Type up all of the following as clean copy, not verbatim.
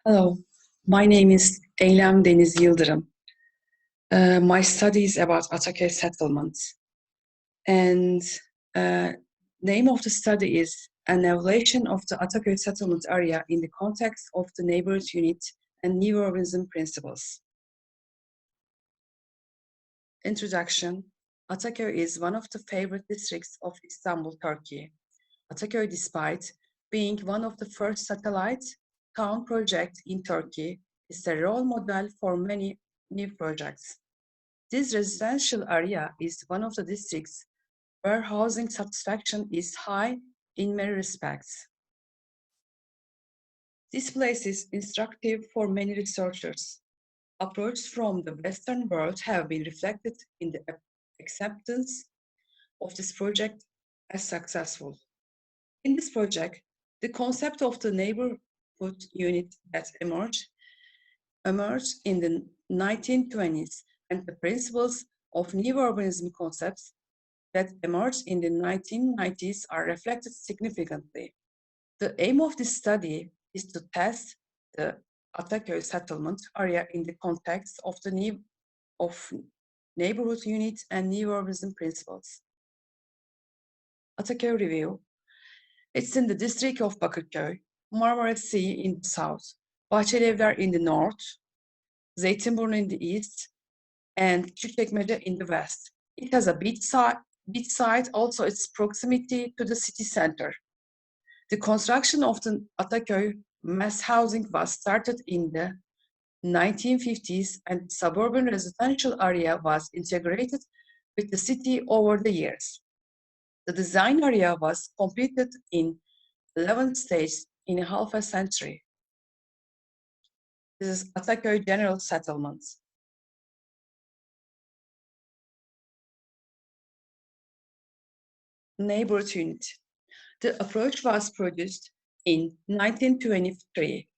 Hello, my name is Eylem Deniz Yildirim. My study is about Ataköy settlements, and name of the study is an evaluation of the Ataköy settlement area in the context of the neighborhood unit and new urbanism principles. Introduction. Ataköy is one of the favorite districts of Istanbul, Turkey. Ataköy, despite being one of the first satellite town projects in Turkey, is a role model for many new projects. This residential area is one of the districts where housing satisfaction is high in many respects. This place is instructive for many researchers. Approaches from the Western world have been reflected in the acceptance of this project as successful. In this project, the concept of the neighborhood unit that emerged in the 1920s and the principles of new urbanism concepts that emerged in the 1990s are reflected significantly. The aim of this study is to test the Ataköy settlement area in the context of the neighborhood units and new urbanism principles. Ataköy review. It's in the district of Bakırköy, Marmara Sea in the south, Bahçelievler in the north, Zeytinburnu in the east, and Küçükçekmece in the west. It has a beach side, also its proximity to the city center. The construction of the Ataköy mass housing was started in the 1950s, and suburban residential area was integrated with the city over the years. The design area was completed in 11 stages in half a century. This is Ataköy General Settlement. Neighborhood unit. The approach was produced in 1923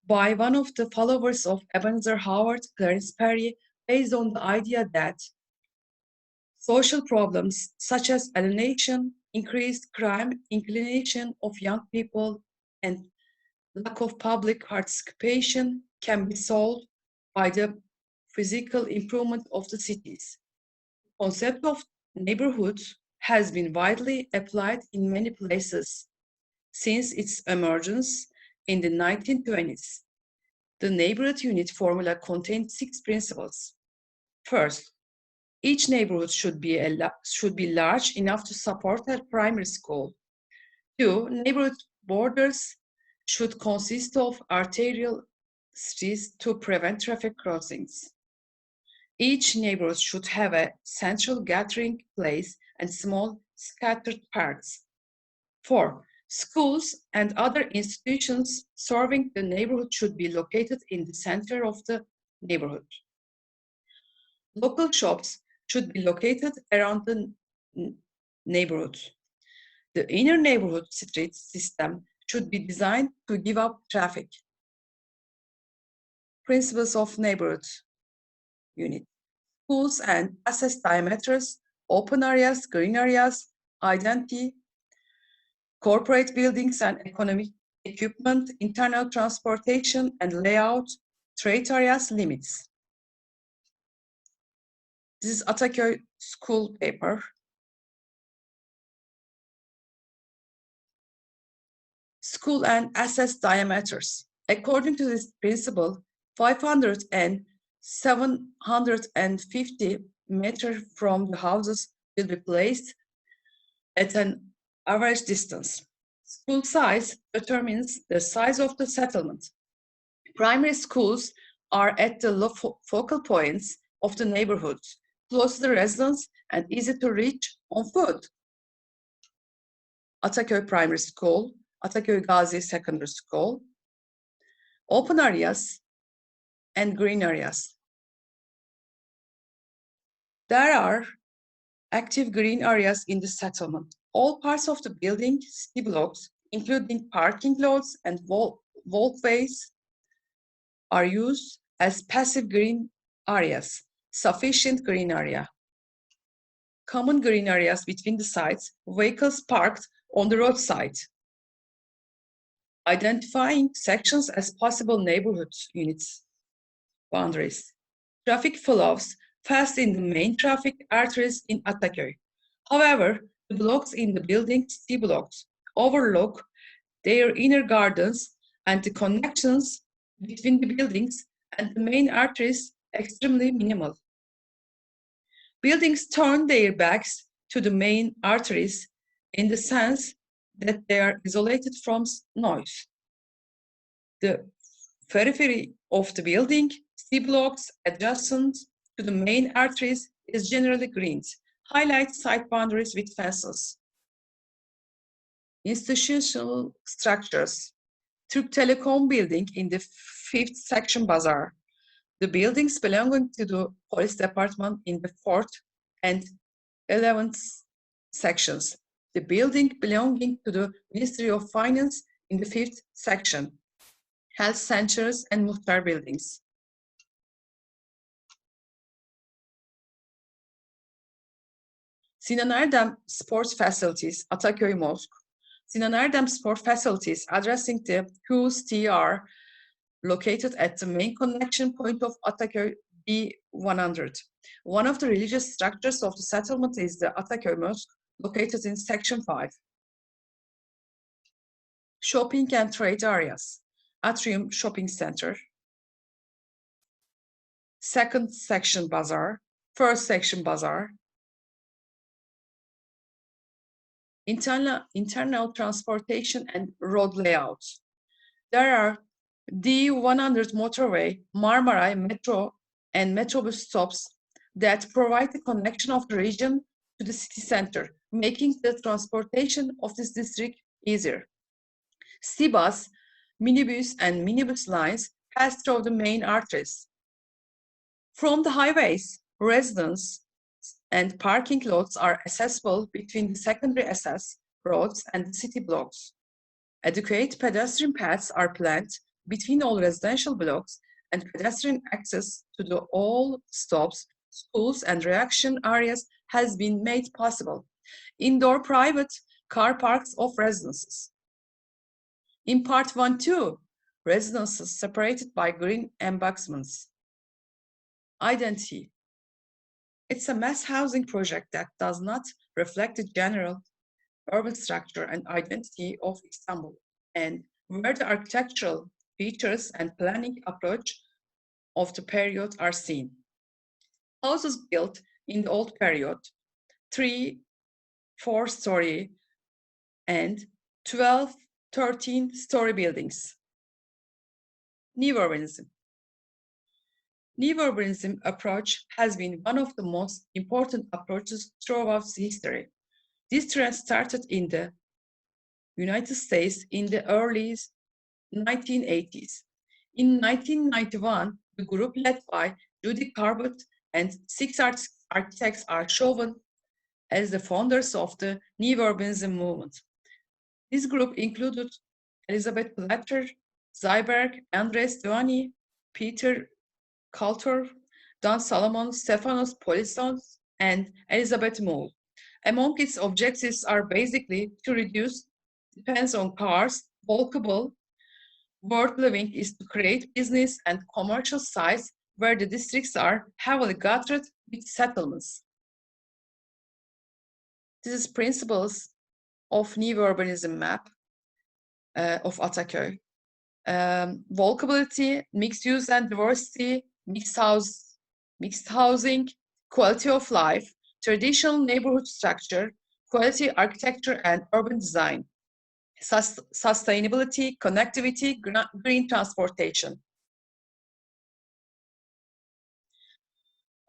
by one of the followers of Ebenezer Howard, Clarence Perry, based on the idea that social problems such as alienation, increased crime, inclination of young people, and lack of public participation can be solved by the physical improvement of the cities. The concept of neighborhood has been widely applied in many places since its emergence in the 1920s. The neighborhood unit formula contained 6 principles. First, each neighborhood should be large enough to support a primary school. 2, neighborhood borders should consist of arterial streets to prevent traffic crossings. Each neighborhood should have a central gathering place and small scattered parks. 4, schools and other institutions serving the neighborhood should be located in the center of the neighborhood. Local shops should be located around the neighborhood. The inner neighborhood street system should be designed to give up traffic. Principles of neighborhood unit. Schools and access diameters, open areas, green areas, identity, corporate buildings and economic equipment, internal transportation and layout, trade areas, limits. This is Ataköy school paper. School and access diameters. According to this principle, 500 and 750 meters from the houses will be placed at an average distance. School size determines the size of the settlement. Primary schools are at the focal points of the neighborhood, close to the residents and easy to reach on foot. Ataköy Primary School, Ataköy Gazi Secondary School, open areas and green areas. There are active green areas in the settlement. All parts of the building, city blocks, including parking lots and walkways, are used as passive green areas, sufficient green area. Common green areas between the sites, vehicles parked on the roadside. identifying sections as possible neighborhood units, boundaries. Traffic flows fast in the main traffic arteries in Ataköy. However, the blocks in the building C blocks overlook their inner gardens and the connections between the buildings and the main arteries extremely minimal. Buildings turn their backs to the main arteries in the sense that they are isolated from noise. The periphery of the building, C blocks adjacent to the main arteries, is generally green. Highlight site boundaries with fences. Institutional structures. Türk Telecom building in the 5th section Bazaar. The buildings belonging to the police department in the 4th and 11th sections. The building belonging to the Ministry of Finance in the 5th section. Health centers and muhtar buildings. Sinan Erdem Sports Facilities, Ataköy Mosque. Sinan Erdem Sport Facilities addressing the QSTR located at the main connection point of Ataköy B100. One of the religious structures of the settlement is the Ataköy Mosque, located in Section 5. Shopping and trade areas. Atrium Shopping Center. Second section Bazaar. First section Bazaar. Internal transportation and road layouts. There are D100 motorway, Marmaray Metro, and Metrobus stops that provide the connection of the region to the city center, making the transportation of this district easier. C-bus, minibus, and minibus lines pass through the main arteries. From the highways, residents and parking lots are accessible between the secondary access roads and the city blocks. Adequate pedestrian paths are planned between all residential blocks, and pedestrian access to all stops, schools, and reaction areas has been made possible. Indoor private car parks of residences. In Part 1-2, residences separated by green embankments. Identity. It's a mass housing project that does not reflect the general urban structure and identity of Istanbul, and where the architectural features and planning approach of the period are seen. Houses built in the old period, 3, 4-story and 12, 13-story buildings. New urbanism. New urbanism approach has been one of the most important approaches throughout history. This trend started in the United States in the early 1980s. In 1991, the group led by Judy Carbut and 6 architects are shown as the founders of the New Urbanism movement. This group included Elizabeth Platter, Zyberg, Andres Duani, Peter Kaltor, Dan Salomon, Stefanos Polisons, and Elizabeth Moule. Among its objectives are basically to reduce dependence on cars, walkable, world living is to create business and commercial sites where the districts are heavily gutted with settlements. This is principles of new urbanism map of Ataköy. Walkability, mixed use and diversity, mixed housing, quality of life, traditional neighborhood structure, quality architecture and urban design, sustainability, connectivity, green transportation.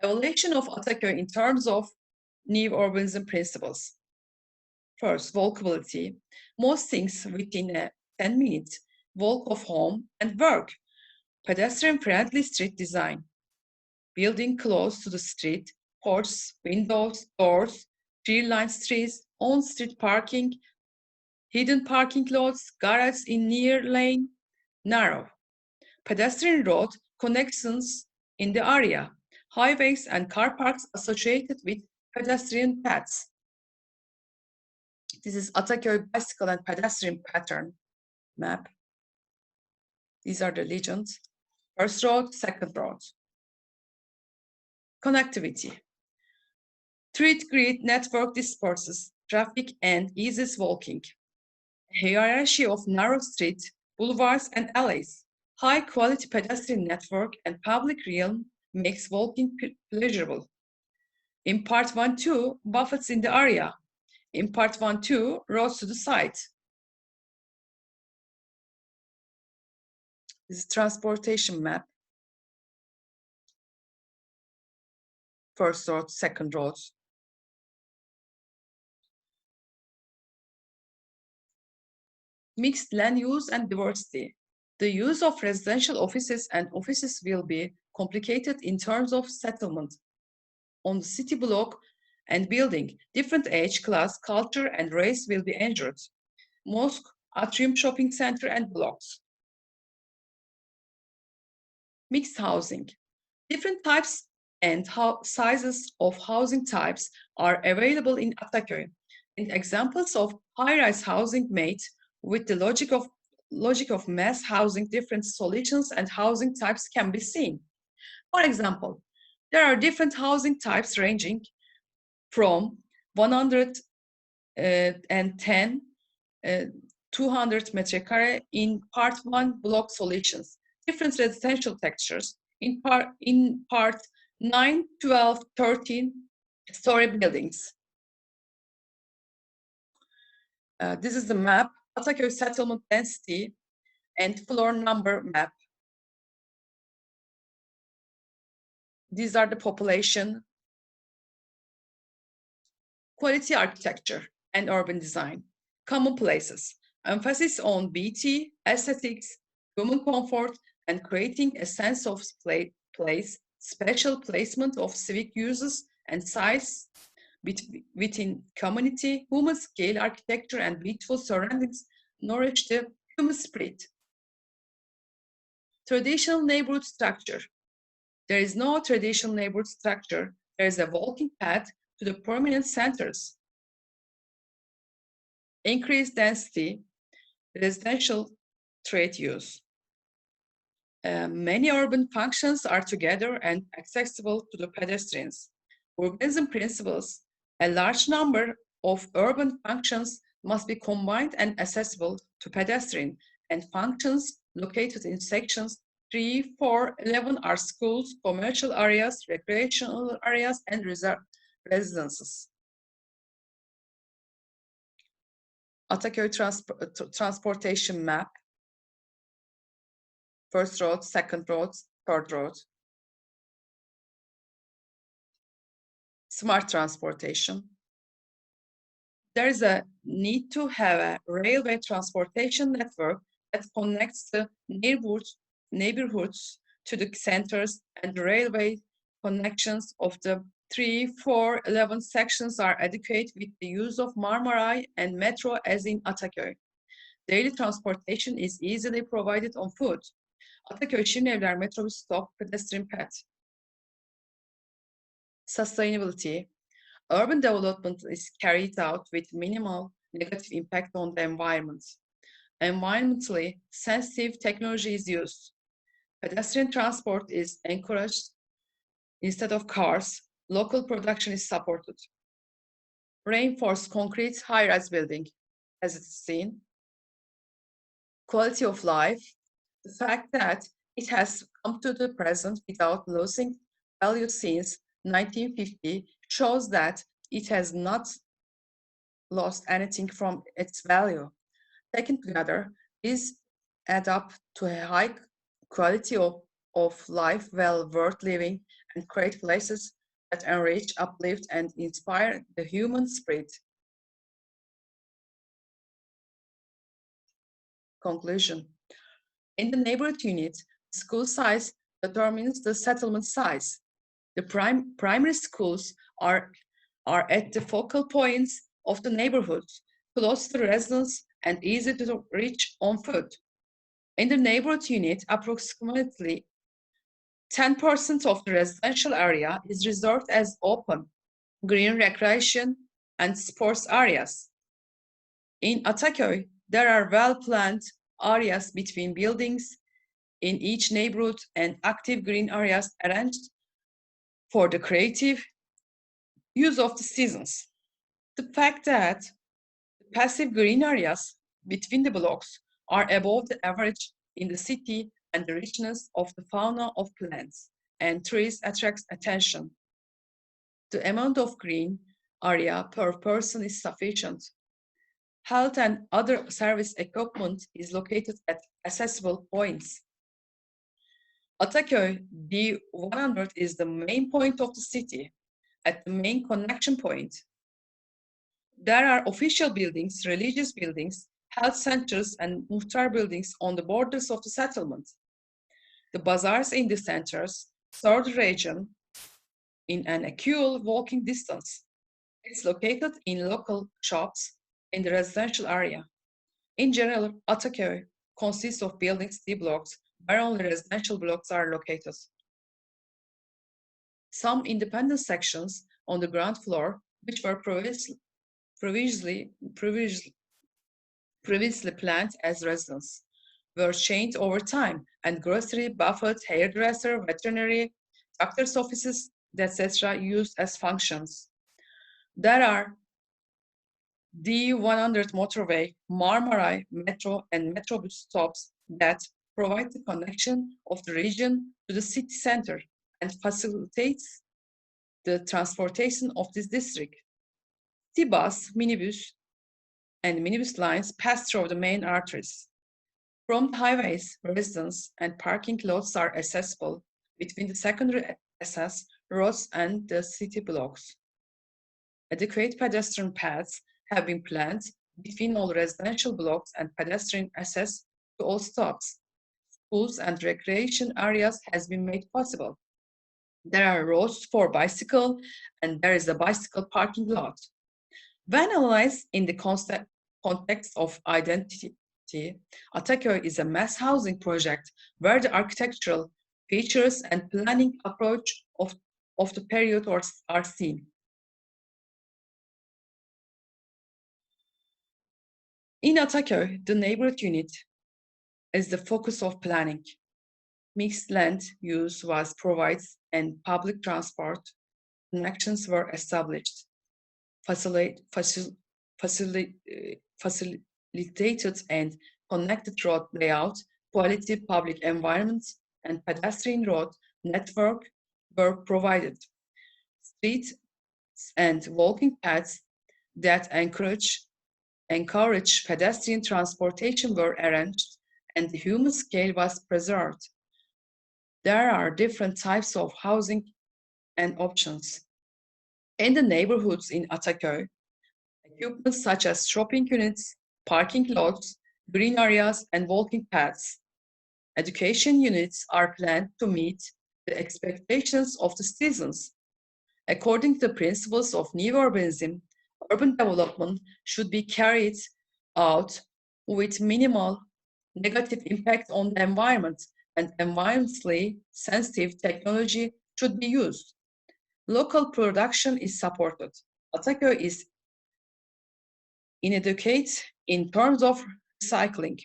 Evaluation of Ataköy in terms of new urbanism principles. First, walkability. Most things within a 10-minute walk of home and work. Pedestrian-friendly street design. Building close to the street, porches, windows, doors, tree-lined streets, on-street parking, hidden parking lots, garages in near lane, narrow. Pedestrian road connections in the area, highways and car parks associated with pedestrian paths. This is Ataköy bicycle and pedestrian pattern map. These are the legends. First road, second road. Connectivity. Street grid network disperses traffic and eases walking. A hierarchy of narrow streets, boulevards, and alleys. High-quality pedestrian network and public realm makes walking pleasurable. In part 1-2, buffets in the area. In part 1-2, roads to the site. This is transportation map. First road, second road. Mixed land use and diversity. The use of residential offices and offices will be complicated in terms of settlement. On the city block and building, different age, class, culture, and race will be injured. Mosque, atrium, shopping center, and blocks. Mixed housing. Different types and sizes of housing types are available in Ataköy, and examples of high-rise housing made with the logic of mass housing, different solutions and housing types can be seen. For example, there are different housing types ranging from 110 200 metrekare in part 1 block solutions, different residential textures in part 9, 12, 13 story buildings. This is the map, Ataköy settlement density and floor number map. These are the population, quality architecture and urban design, common places, emphasis on BT, aesthetics, human comfort, and creating a sense of place, special placement of civic uses and size within community, human scale architecture, and beautiful surroundings nourish the human spirit. Traditional neighborhood structure. There is no traditional neighborhood structure. There is a walking path to the permanent centers. Increased density, residential trade use. Many urban functions are together and accessible to the pedestrians. Urbanism principles, a large number of urban functions must be combined and accessible to pedestrian, and functions located in sections 3, 4, 11 are schools, commercial areas, recreational areas, and residences. Ataköy transportation map. First road, second road, third road. Smart transportation. There is a need to have a railway transportation network that connects the neighborhoods to the centers, and railway connections of the 3, 4, 11 sections are adequate with the use of Marmaray and metro as in Ataköy. Daily transportation is easily provided on foot. Ataköy Şirinevler metrobus stop pedestrian path. Sustainability. Urban development is carried out with minimal negative impact on the environment. Environmentally sensitive technology is used. Pedestrian transport is encouraged instead of cars. Local production is supported. Reinforced concrete high-rise building, as it's seen. Quality of life. The fact that it has come to the present without losing value since 1950 shows that it has not lost anything from its value. Taken together, these add up to a high quality of life well worth living and create places that enrich, uplift, and inspire the human spirit. Conclusion. In the neighborhood unit, school size determines the settlement size. The primary schools are at the focal points of the neighborhood, close to the residents and easy to reach on foot. In the neighborhood unit, approximately 10% of the residential area is reserved as open, green recreation, and sports areas. In Ataköy, there are well-planned areas between buildings, in each neighborhood and active green areas arranged for the creative use of the seasons. The fact that the passive green areas between the blocks are above the average in the city and the richness of the fauna of plants and trees attracts attention. The amount of green area per person is sufficient. Health and other service equipment is located at accessible points. Ataköy D100 is the main point of the city, at the main connection point. There are official buildings, religious buildings, health centers, and muhtar buildings on the borders of the settlement. The bazaars in the centers serve the region in an equal walking distance. It's located in local shops in the residential area. In general, Ataköy consists of buildings, D blocks, where only residential blocks are located. Some independent sections on the ground floor, which were previously planned as residence, were changed over time, and grocery, buffet, hairdresser, veterinary, doctor's offices, etc. used as functions. There are D100 motorway, Marmaray metro, and metrobus stops that provide the connection of the region to the city center and facilitates the transportation of this district. T-bus, minibus, and minibus lines pass through the main arteries. From the highways, residence and parking lots are accessible between the secondary access roads and the city blocks. Adequate pedestrian paths have been planned between all residential blocks and pedestrian access to all stops. Schools and recreation areas has been made possible. There are roads for bicycle and there is a bicycle parking lot. When analyzed in the context of identity, Ataköy is a mass housing project where the architectural features and planning approach of the period are seen. In Ataköy, the neighborhood unit is the focus of planning. Mixed land use was provided and public transport connections were established. Facilitated and connected road layout, quality public environments, and pedestrian road network were provided. Streets and walking paths that encourage pedestrian transportation were arranged and the human scale was preserved. There are different types of housing and options. In the neighborhoods in Ataköy, equipment such as shopping units, parking lots, green areas, and walking paths. Education units are planned to meet the expectations of the citizens. According to the principles of new urbanism, urban development should be carried out with minimal negative impact on the environment, and environmentally sensitive technology should be used. Local production is supported. Ataköy is inadequate in terms of recycling.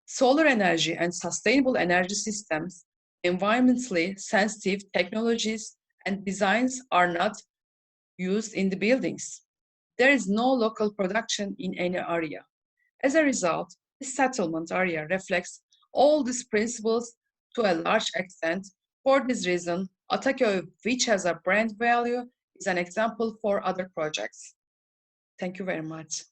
Solar energy and sustainable energy systems, environmentally sensitive technologies and designs are not used in the buildings. There is no local production in any area. As a result, this settlement area reflects all these principles to a large extent. For this reason, Ataköy, which has a brand value, is an example for other projects. Thank you very much.